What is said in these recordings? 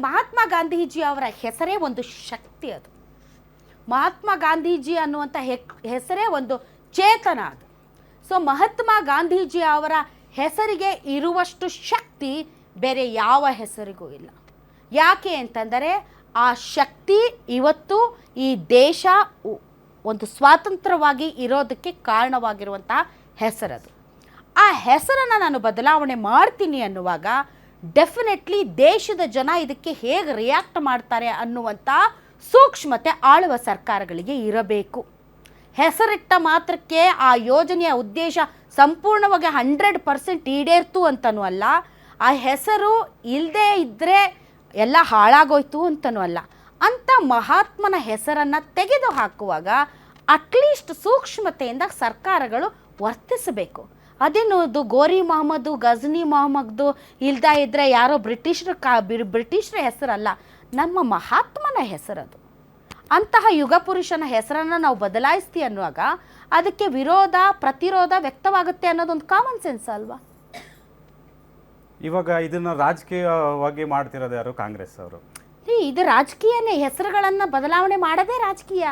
ಮಹಾತ್ಮ ಗಾಂಧೀಜಿ ಅವರ ಹೆಸರೇ ಒಂದು ಶಕ್ತಿ. ಅದು ಮಹಾತ್ಮ ಗಾಂಧೀಜಿ ಅನ್ನುವಂಥ ಹೆಸರೇ ಒಂದು ಚೇತನ ಅದು. ಸೊ ಮಹಾತ್ಮ ಗಾಂಧೀಜಿ ಅವರ ಹೆಸರಿಗೆ ಇರುವಷ್ಟು ಶಕ್ತಿ ಬೇರೆ ಯಾವ ಹೆಸರಿಗೂ ಇಲ್ಲ. ಯಾಕೆ ಅಂತಂದರೆ ಆ ಶಕ್ತಿ ಇವತ್ತು ಈ ದೇಶ ಒಂದು ಸ್ವಾತಂತ್ರ್ಯವಾಗಿ ಇರೋದಕ್ಕೆ ಕಾರಣವಾಗಿರುವಂತಹ ಹೆಸರದು. ಆ ಹೆಸರನ್ನು ನಾನು ಬದಲಾವಣೆ ಮಾಡ್ತೀನಿ ಅನ್ನುವಾಗ ಡೆಫಿನೆಟ್ಲಿ ದೇಶದ ಜನ ಇದಕ್ಕೆ ಹೇಗೆ ರಿಯಾಕ್ಟ್ ಮಾಡ್ತಾರೆ ಅನ್ನುವಂಥ ಸೂಕ್ಷ್ಮತೆ ಆಳುವ ಸರ್ಕಾರಗಳಿಗೆ ಇರಬೇಕು. ಹೆಸರಿಟ್ಟ ಮಾತ್ರಕ್ಕೆ ಆ ಯೋಜನೆಯ ಉದ್ದೇಶ ಸಂಪೂರ್ಣವಾಗಿ 100% ಈಡೇರ್ತು ಅಂತನೂ ಅಲ್ಲ, ಆ ಹೆಸರು ಇಲ್ಲದೇ ಇದ್ದರೆ ಎಲ್ಲ ಹಾಳಾಗೋಯ್ತು ಅಂತನೂ ಅಲ್ಲ. ಅಂಥ ಮಹಾತ್ಮನ ಹೆಸರನ್ನು ತೆಗೆದು ಹಾಕುವಾಗ ಅಟ್ಲೀಸ್ಟ್ ಸೂಕ್ಷ್ಮತೆಯಿಂದ ಸರ್ಕಾರಗಳು ವರ್ತಿಸಬೇಕು. ಅದೇನೋದು ಗೋರಿ ಮೊಹಮ್ಮದು ಗಜ್ನಿ ಮೊಹಮ್ಮದ್ದು ಇಲ್ದೇ ಇದ್ದರೆ ಯಾರೋ ಬ್ರಿಟಿಷರ ಹೆಸರಲ್ಲ, ನಮ್ಮ ಮಹಾತ್ಮನ ಹೆಸರದು. ಅಂತಹ ಯುಗ ಪುರುಷನ ಹೆಸರನ್ನು ನಾವು ಬದಲಾಯಿಸ್ತೀವಿ ಅನ್ನುವಾಗ ಅದಕ್ಕೆ ವಿರೋಧ ಪ್ರತಿರೋಧ ವ್ಯಕ್ತವಾಗುತ್ತೆ ಅನ್ನೋದೊಂದು ಕಾಮನ್ ಸೆನ್ಸ್ ಅಲ್ವಾ? ಇವಾಗ ಇದನ್ನು ರಾಜಕೀಯವಾಗಿ ಮಾಡ್ತಿರೋದು ಯಾರು? ಕಾಂಗ್ರೆಸ್ ಅವರು. ಇದು ರಾಜಕೀಯನೇ, ಹೆಸರುಗಳನ್ನು ಬದಲಾವಣೆ ಮಾಡೋದೇ ರಾಜಕೀಯ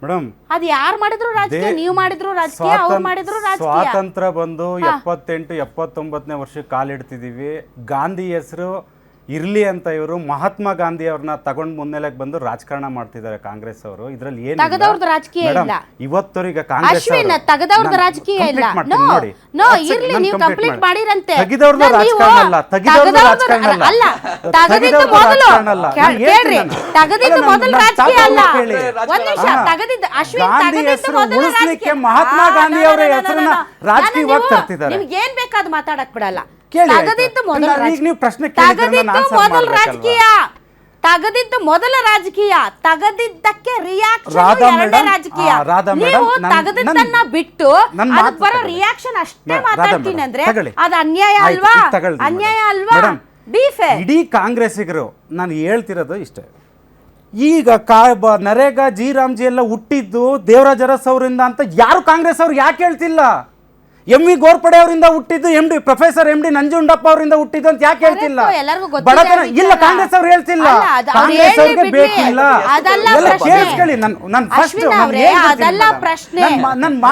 ಮೇಡಮ್. ಅದು ಯಾರು ಮಾಡಿದ್ರು ರಾಜಕೀಯ, ನೀವು ಮಾಡಿದ್ರು ರಾಜಕೀಯ, ಅವ್ರು ಮಾಡಿದ್ರು ರಾಜಕೀಯ. ಸ್ವಾತಂತ್ರ್ಯ ಬಂದು 78-79ನೇ ವರ್ಷಕ್ಕೆ ಕಾಲಿಡ್ತಿದ್ದೀವಿ. ಗಾಂಧಿ ಹೆಸರು ಇರಲಿ ಅಂತ ಇವರು ಮಹಾತ್ಮ ಗಾಂಧಿ ಅವ್ರನ್ನ ತಗೊಂಡು ಮುನ್ನೆಲೆಗೆ ಬಂದು ರಾಜಕಾರಣ ಮಾಡ್ತಿದ್ದಾರೆ ಕಾಂಗ್ರೆಸ್ ಅವರು. ಇದ್ರಲ್ಲಿ ಏನು ತಗದವ್ರದ್ದು ರಾಜಕೀಯ ಇಲ್ಲ ಇವತ್ತವರಿಗೆ ಕಾಂಗ್ರೆಸ್ ತಗದವ್ರದ್ದು ರಾಜಕೀಯ ಇಲ್ಲ. ನೋ ಇರ್ಲಿ, ನೀವು ಕಂಪ್ಲೀಟ್ ಮಾಡಿರಂತೆ. ತಗಿದವ್ರದ್ದು ರಾಜಕಾರಣ ಅಲ್ಲ, ತಗಿದವ್ರದ್ದು ರಾಜಕಾರಣ ಅಲ್ಲ, ತಗದಿದ್ದು ಮೊದಲು ಕೇಳ್ರಿ, ತಗದಿದ್ದು ಮೊದಲು ರಾಜಕೀಯ ಅಲ್ಲ. ಒಂದ್ ನಿಮಿಷ, ತಗದಿದ್ದು ಅಶ್ವಿನ್ ತಗದಿದ್ದು ಮೊದಲು ರಾಜಕೀಯ. ಮಹಾತ್ಮ ಗಾಂಧಿ ಅವರ ಹೆಸರನ್ನ ರಾಜಕೀಯವಾಗಿ ತರ್ತಿದ್ದಾರೆ. ನಿಮ್ಗೆ ಏನ್ ಬೇಕಾದ್ ಮಾತಾಡಕ್ ಬಿಡಲ್ಲ. ತಗದಿದ್ದು ಮೊದಲು ರಾಜಕೀಯ, ತಗದಿದ್ದು ಮೊದಲ ರಾಜಕೀಯ, ತಗದಿದ್ದಕ್ಕೆ ರಿಯಾಕ್ಷನ್ ಎರಡನೇ ರಾಜಕೀಯ. ನೀವು ತಗದಿದ್ದನ್ನ ಬಿಟ್ಟು ಅದಕ್ಕೆ ಬರೋ ರಿಯಾಕ್ಷನ್ ಅಷ್ಟೇ ಮಾತಾಡ್ತೀನಿ ಅಂದ್ರೆ ಅದು ಅನ್ಯಾಯ ಅಲ್ವಾ? ಅನ್ಯಾಯ ಅಲ್ವಾ? ಇಡೀ ಕಾಂಗ್ರೆಸ್ಸಿಗರು ನಾನು ಹೇಳ್ತಿರೋದು ಇಷ್ಟೇ. ಈಗ ನರೇಗಾ ಜಿ ಎಲ್ಲ ಹುಟ್ಟಿದ್ದು ದೇವರಾಜ ಅರಸ್ ಅವರಿಂದ ಅಂತ ಯಾರು ಕಾಂಗ್ರೆಸ್ ಅವ್ರು ಯಾಕೆ ಹೇಳ್ತಿಲ್ಲ? ಎಂ ವಿ ಗೋರ್ಪಡೆ ಅವರಿಂದ ಹುಟ್ಟಿದ್ದು, ಪ್ರೊಫೆಸರ್ MD ನಂಜುಂಡಪ್ಪ ಅವರಿಂದ ಹುಟ್ಟಿದ್ದು ಅಂತ ಯಾಕೆ ಹೇಳ್ತಿಲ್ಲ? ಬಡತನ ಇಲ್ಲ, ಕಾಂಗ್ರೆಸ್ ಅವ್ರು ಹೇಳ್ತಿಲ್ಲ. ಕಾಂಗ್ರೆಸ್ ಅವ್ರಿಗೆ ಬೇಕಿಲ್ಲ. ಕೇಳಿಸ್ಕೊಳ್ಳಿ, ನನ್ನ ಫಸ್ಟ್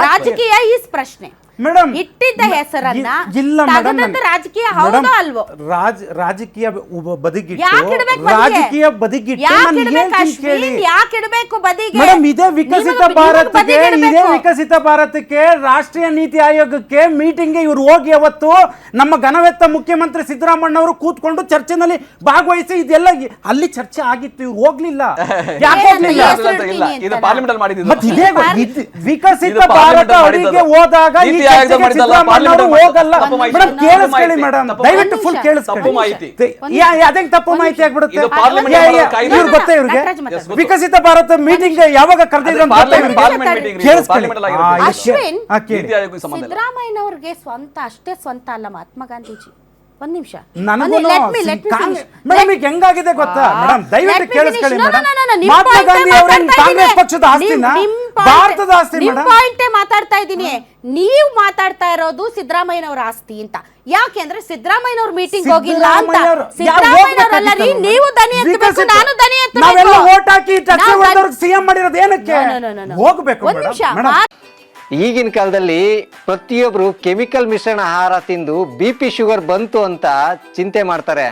ರಾಜಕೀಯ ಈಸ್ ಪ್ರಶ್ನೆ ಮೇಡಮ್. ಇಟ್ಟಿದ್ದ ಹೆಸರನ್ನ ಇಲ್ಲ ಮೇಡಮ್, ರಾಜಕೀಯ ಹೌದೋ ಅಲ್ವೋ? ರಾಜಕೀಯ ಬದಿಗಿಟ್ಟು ರಾಜಕೀಯ ಬದಿಗಿಟ್ಟು ಯಾಕಿಡಬೇಕು ಬದಿಗೆ? ಮೇಡಮ್, ಇದೇ ವಿಕಸಿತ ಭಾರತಕ್ಕೆ ರಾಷ್ಟ್ರೀಯ ನೀತಿ ಆಯೋಗಕ್ಕೆ ಮೀಟಿಂಗ್ಗೆ ಇವ್ರು ಹೋಗಿ ಅವತ್ತು ನಮ್ಮ ಘನವೆತ್ತ ಮುಖ್ಯಮಂತ್ರಿ ಸಿದ್ದರಾಮಣ್ಣ ಅವರು ಕೂತ್ಕೊಂಡು ಚರ್ಚೆನಲ್ಲಿ ಭಾಗವಹಿಸಿ ಇದೆಲ್ಲ ಅಲ್ಲಿ ಚರ್ಚೆ ಆಗಿತ್ತು. ಇವ್ರು ಹೋಗ್ಲಿಲ್ಲ. ಯಾಕೆ ಹೋಗ್ಲಿಲ್ಲ? ವಿಕಸಿತ ಭಾರತ ಅಡಿಗೆ ಹೋದಾಗ ಕೇಳಿಸ್ಕೊಳ್ಳಿ ಮೇಡಮ್, ದಯವಿಟ್ಟು ಫುಲ್ ಕೇಳಿಸ್ಕೊಳ್ಳಿ. ತಪ್ಪು ಮಾಹಿತಿ ಆಗ್ಬಿಡುತ್ತೆ. ಗೊತ್ತೇ ಇವ್ರಿಗೆ ವಿಕಸಿತ ಭಾರತ ಮೀಟಿಂಗ್ ಯಾವಾಗ ಕರೆದಿದ್ರು ಸಿದ್ದರಾಮಯ್ಯನವ್ರಿಗೆ ಸ್ವಂತ ಅಷ್ಟೇ ಸ್ವಂತ ಅಲ್ಲ ಮಹಾತ್ಮ ಗಾಂಧೀಜಿ. ಒಂದ್ ನಿಮಿಷ, ಮೇಡಮ್, ಈಗ ಹೆಂಗಾಗಿದೆ ಗೊತ್ತಾ ಮೇಡಮ್? ದಯವಿಟ್ಟು ಕೇಳಿಸ್ಕೊಳ್ಳಿ ಮೇಡಮ್. ಮಹಾತ್ಮ ಗಾಂಧಿ ಅವರ ಕಾಂಗ್ರೆಸ್ ಪಕ್ಷದ ಆಸ್ತಿನ ಭಾರತದ ಆಸ್ತಿ ಮೇಡಮ್. ಪಾಯಿಂಟೇ ಮಾತಾಡ್ತಾ ಇದ್ದೀನಿ. ನೀವು ಮಾತಾಡ್ತಾ ಇರೋದು ಸಿದ್ದರಾಮಯ್ಯನವರ ಆಸ್ತಿ ಅಂತ. ಯಾಕೆಂದ್ರೆ ಸಿದ್ದರಾಮಯ್ಯನವ್ರ ಮೀಟಿಂಗ್ ಹೋಗಿಲ್ಲ ಅಂತ. ಸಿದ್ದರಾಮಯ್ಯನವರಲ್ಲರಿ, ನೀವು ದನಿ ಎತ್ತಬೇಕು, ನಾನು ದನಿ ಎತ್ತಬೇಕು. ನಾವೆಲ್ಲ ವೋಟ್ ಹಾಕಿ ಸಿಎಂ ಮಾಡಿರೋದು ಏನಕ್ಕೆ? ಹೋಗ್ಬೇಕು ಮೇಡಮ್. ಈಗಿನ ಕಾಲದಲ್ಲಿ ಪ್ರತಿಯೊಬ್ರು ಕೆಮಿಕಲ್ ಮಿಶ್ರಣ ಆಹಾರ ತಿಂದು BP ಶುಗರ್ ಬಂತು ಅಂತ ಚಿಂತೆ ಮಾಡ್ತಾರೆ.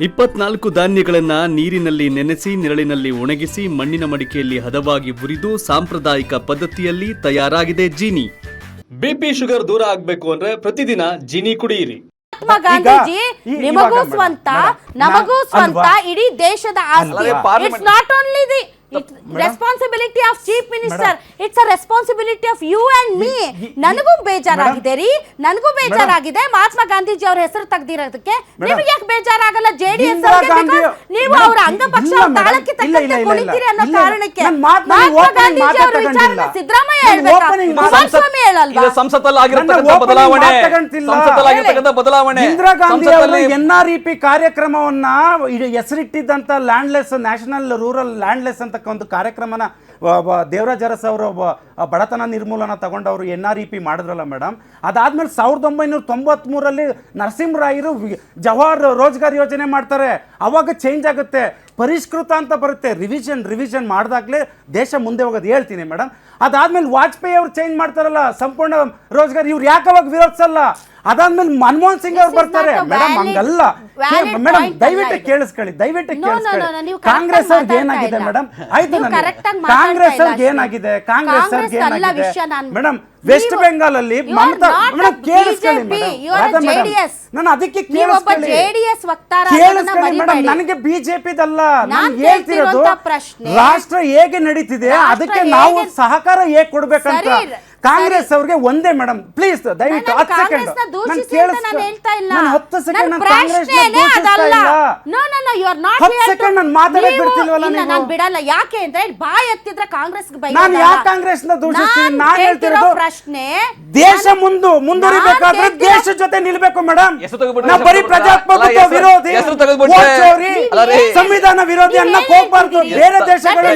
24 ಧಾನ್ಯಗಳನ್ನ ನೀರಿನಲ್ಲಿ ನೆನೆಸಿ ನೆರಳಿನಲ್ಲಿ ಒಣಗಿಸಿ ಮಣ್ಣಿನ ಮಡಿಕೆಯಲ್ಲಿ ಹದವಾಗಿ ಹುರಿದು ಸಾಂಪ್ರದಾಯಿಕ ಪದ್ಧತಿಯಲ್ಲಿ ತಯಾರಾಗಿದೆ ಜೀನಿ. BP ಶುಗರ್ ದೂರ ಆಗ್ಬೇಕು ಅಂದ್ರೆ ಪ್ರತಿದಿನ ಜೀನಿ ಕುಡಿಯಿರಿ. ಮಹಾತ್ಮ ಗಾಂಧೀಜಿ ನಿಮಗೂ ಸ್ವಂತ, ನಮಗೂ ಸ್ವಂತ, ಇಡೀ ದೇಶದ ಆಸ್ತಿ. It's not only the responsibility of chief minister, it's a responsibility of you and me. ನನಗೂ ಬೇಜಾರಾಗಿದೆ ರೀ, ನನಗೂ ಬೇಜಾರಾಗಿದೆ ಮಹಾತ್ಮ ಗಾಂಧೀಜಿ ಅವ್ರ ಹೆಸರು ತೆಗ್ದಿರೋದಕ್ಕೆ. ನಿಮ್ಗೆ ಯಾಕೆ ಬೇಜಾರಾಗಲ್ಲ? JDS ನೀವು ಅವರ ಅಂಗಪಕ್ಷ ತಾಳಕ್ಕೆ ತಕ್ಕಂತೆ ಕುಳಿತೀರಿ ಅನ್ನೋ ಕಾರಣಕ್ಕೆ ಮಹಾತ್ಮ ಗಾಂಧೀಜಿ ಅವರ ವಿಚಾರನ ಸಿದ್ದರಾಮಯ್ಯ ಹೇಳ್ಬೇಕಾ? ಕುಮಾರಸ್ವಾಮಿ ಹೇಳಲ್ವಾ? ಬದಲಾವಣೆ ಇಂದಿರಾ ಗಾಂಧಿ ಅವರು NREP ಕಾರ್ಯಕ್ರಮವನ್ನ ಹೆಸರಿಟ್ಟಿದ್ದಂತ ಲ್ಯಾಂಡ್ಲೆಸ್ ನ್ಯಾಷನಲ್ ರೂರಲ್ ಲ್ಯಾಂಡ್ಲೆಸ್ ಅಂತ ಒಂದು ಕಾರ್ಯಕ್ರಮನ ದೇವರಾಜ್ ಅರಸ್ ಅವರು ಬಡತನ ನಿರ್ಮೂಲನ ತಗೊಂಡವರು NREP ಮಾಡಿದ್ರಲ್ಲ ಮೇಡಮ್, ಅದಾದ್ಮೇಲೆ 1993ರಲ್ಲಿ ನರಸಿಂಹರಾಯರು ಜವಾಹರ್ ರೋಜ್ಗಾರ್ ಯೋಜನೆ ಮಾಡ್ತಾರೆ. ಅವಾಗ ಚೇಂಜ್ ಆಗುತ್ತೆ, ಪರಿಷ್ಕೃತ ಅಂತ ಬರುತ್ತೆ. ರಿವಿಷನ್ ಮಾಡಿದಾಗಲೇ ದೇಶ ಮುಂದೆ ಹೋಗೋದು ಹೇಳ್ತೀನಿ ಮೇಡಮ್. ಅದಾದ್ಮೇಲೆ ವಾಜಪೇಯಿ ಅವ್ರು ಚೇಂಜ್ ಮಾಡ್ತಾರಲ್ಲ ಸಂಪೂರ್ಣ ರೋಜ್ಗಾರ್, ಇವ್ರು ಯಾಕೆ ಅವಾಗ ವಿರೋಧಿಸಲ್ಲ? ಅದಾದ್ಮೇಲೆ ಮನಮೋಹನ್ ಸಿಂಗ್ ಅವ್ರು ಬರ್ತಾರೆ ಮೇಡಮ್. ಹಂಗಲ್ಲ ಮೇಡಮ್, ದಯವಿಟ್ಟು ಕೇಳಿಸ್ಕೊಳ್ಳಿ. ಕಾಂಗ್ರೆಸ್ ಅವ್ರಿಗೆ ಏನಾಗಿದೆ ಮೇಡಮ್? ಆಯ್ತು, ಕಾಂಗ್ರೆಸ್ ಅವ್ರಿಗೆ ಏನಾಗಿದೆ? ಕಾಂಗ್ರೆಸ್ ಅವ್ರಿಗೆ ಏನಾಗಿದೆ ಮೇಡಮ್? ವೆಸ್ಟ್ ಬೆಂಗಾಲ್ ಅಲ್ಲಿ ಮಮತಾ ಮೇಡಮ್, ಕೇಳಿಸ್ಕೊಳ್ಳಿ ಮೇಡಮ್, ನಾನು ಅದಕ್ಕೆ ಕೇಳಿಸ್ಕೊಳ್ಳಿ ಮೇಡಮ್. ನನಗೆ ಬಿಜೆಪಿದಲ್ಲ, ನಾನು ಹೇಳ್ತಿರೋದು ರಾಷ್ಟ್ರ ಹೇಗೆ ನಡೀತಿದೆ ಅದಕ್ಕೆ ನಾವು ಸಹಕಾರ ಹೇಗೆ ಕೊಡ್ಬೇಕಂತ. ಕಾಂಗ್ರೆಸ್ ಅವ್ರಿಗೆ ಒಂದೇ ಮೇಡಮ್, ಪ್ಲೀಸ್ ದಯವಿಟ್ಟು 10 ಸೆಕೆಂಡ್ ನಾನು ಕೇಳಿಸ್ತಾ ಇಲ್ಲ. ನಾನು 10 ಸೆಕೆಂಡ್ ನಾನು ಕಾಂಗ್ರೆಸ್ ಸೆಕೆಂಡ್ ನಾನು ಮಾತಾಡಕ್ ಬಿಡ್ತಿಲ್ವಲ್ಲ ನೀವು? ನಾನು ಬಿಡಲ್ಲ. ಯಾಕೆ ಅಂದ್ರೆ ಬಾಯ್ ಎತ್ತಿದ್ರೆ ಕಾಂಗ್ರೆಸ್ ನಾನು ಯಾಕೆ ಕಾಂಗ್ರೆಸ್ ನ ದೂಷಿಸ್ತೀನಿ? ನಾನು ಹೇಳ್ತಿರೋದು ಪ್ರಶ್ನೆ, ದೇಶ ಮುಂದುವರಿಬೇಕಾದ್ರೆ ದೇಶ ಜೊತೆ ನಿಲ್ಬೇಕು ಮೇಡಮ್. ನಾವು ಬರೀ ಪ್ರಜಾಪ್ರಭುತ್ವ ವಿರೋಧಿ, ಸಂವಿಧಾನ ವಿರೋಧಿ ಅನ್ನಕ್ ಹೋಗ್ಬಾರ್ದು. ಬೇರೆ ದೇಶಗಳು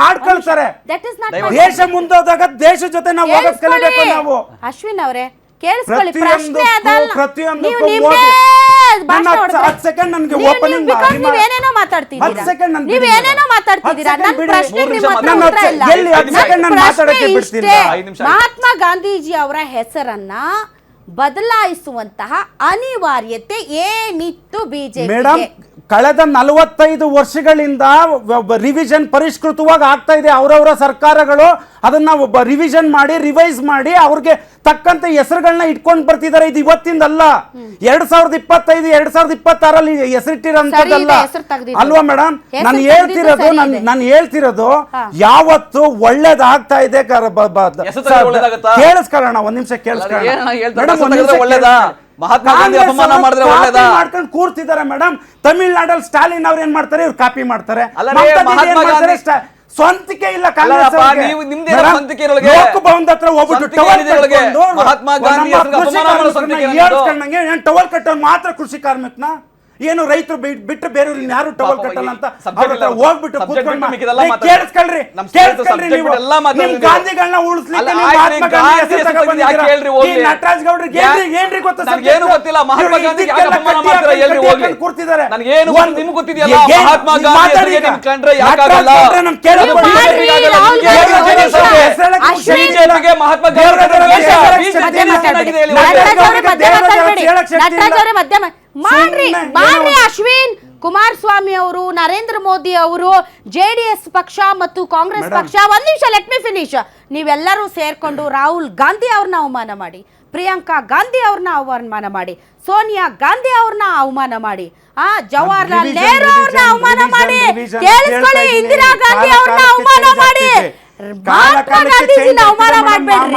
ಆಡ್ಕೊಳ್ತಾರೆ. ದೇಶ ಮುಂದೋದಾಗ ದೇಶ ಜೊತೆ ನಾವು ಹೋಗೋದ್ ಕಲಿಬೇಕು ನಾವು. ಅಶ್ವಿನ್ ಅವರೇ ಕೇಳಿಸ್ಕೊಳ್ಳಿ, ಪ್ರತಿಯೊಂದಕ್ಕೂ ನೀವೇನೇನೋ ಮಾತಾಡ್ತಿದ್ದೀರಾ. ಮಹಾತ್ಮ ಗಾಂಧೀಜಿ ಅವರ ಹೆಸರನ್ನ ಬದಲಾಯಿಸುವಂತಹ ಅನಿವಾರ್ಯತೆ ಏನಿತ್ತು ಬಿಜೆಪಿ? ಮೇಡಮ್, ಕಳೆದ 45 ವರ್ಷಗಳಿಂದ ರಿವಿಷನ್ ಪರಿಷ್ಕೃತವಾಗಿ ಆಗ್ತಾ ಇದೆ. ಅವರವರ ಸರ್ಕಾರಗಳು ಅದನ್ನ ರಿವಿಷನ್ ಮಾಡಿ ರಿವೈಸ್ ಮಾಡಿ ಅವ್ರಿಗೆ ತಕ್ಕಂತೆ ಹೆಸರುಗಳನ್ನ ಇಟ್ಕೊಂಡು ಬರ್ತಿದ್ದಾರೆ. ಇದು ಇವತ್ತಿಂದಲ್ಲ, 2025 2026ರಲ್ಲಿ ಹೆಸರಿಟ್ಟಿರೋಂಥದ್ದಲ್ಲ ಅಲ್ವಾ ಮೇಡಮ್? ನಾನು ಹೇಳ್ತಿರೋದು ಯಾವತ್ತು ಒಳ್ಳೇದಾಗ್ತಾ ಇದೆ. ಕೇಳಿಸ್ಕೊಳ್ಳೋಣ, ಒಂದ್ ನಿಮಿಷ ಕೇಳಿಸ್ಕೊಳ್ಳೋಣ. ಮಹಾತ್ಮ ಗಾಂಧಿ ಅಪಮಾನ ಮಾಡಿದ್ರೆ ಒಳ್ಳೇದಾ? ಮಾಡ್ಕೊಂಡು ಕೂರ್ತಿದ್ದಾರೆ ಮೇಡಮ್. ತಮಿಳ್ನಾಡಲ್ಲಿ ಸ್ಟಾಲಿನ್ ಅವ್ರು ಏನ್ ಮಾಡ್ತಾರೆ, ಇವ್ರು ಕಾಪಿ ಮಾಡ್ತಾರೆ. ಸ್ವಂತಿಕೆ ಇಲ್ಲ ಕಾಂಗ್ರೆಸ್ ಲೋಕಭವನದ ಹತ್ರ ಹೋಗ್ಬಿಟ್ಟು ಟವಲ್ ಕಟ್ಟೋನ್ ಮಾತ್ರ ಕೃಷಿ ಕಾರ್ಮಿಕನ, ಏನು ರೈತರು ಬಿಟ್ಟು ಬೇರೆ ಯಾರು ಟವಲ್ ಕಟ್ಟಲ್ಲ ಅಂತ ಹೋಗ್ಬಿಟ್ಟು ಕೇಳಿಸ್ಕೊಳ್ರಿ. ಗಾಂಧಿಗಳನ್ನ ಉಳಿಸ್ಲಿಕ್ಕೆ ನಟರಾಜ್ ಗೌಡ್ರಿಗೆ ಏನ್ರಿ ಗೊತ್ತಾ? ಕೂರ್ತಿದ್ದಾರೆ. ಮಾಡ್ರಿ ಅಶ್ವಿನ್. ಕುಮಾರಸ್ವಾಮಿ ಅವರು, ನರೇಂದ್ರ ಮೋದಿ ಅವರು, JDS ಪಕ್ಷ ಮತ್ತು ಕಾಂಗ್ರೆಸ್ ಪಕ್ಷ, ಒಂದ್ ನಿಮಿಷ ಲೆಟ್ ಮಿ ಫಿನಿಶ್, ನೀವೆಲ್ಲರೂ ಸೇರ್ಕೊಂಡು ರಾಹುಲ್ ಗಾಂಧಿ ಅವ್ರನ್ನ ಅವಮಾನ ಮಾಡಿ, ಪ್ರಿಯಾಂಕಾ ಗಾಂಧಿ ಅವ್ರನ್ನ ಅವಮಾನ ಮಾಡಿ, ಸೋನಿಯಾ ಗಾಂಧಿ ಅವ್ರನ್ನ ಅವಮಾನ ಮಾಡಿ, ಜವಾಹರ್ಲಾಲ್ ನೆಹರು ಅವ್ರನ್ನ ಅವಮಾನ ಮಾಡಿ, ಕೇಳಿಸ್ಕೊಳ್ಳಿ, ಇಂದಿರಾ ಗಾಂಧಿ ಅವ್ರನ್ನ ಅವಮಾನ ಮಾಡಿ, ಮಹಾತ್ಮ ಗಾಂಧೀಜಿನ ಅವಮಾನ ಮಾಡ್ಬೇಡ್ರಿ.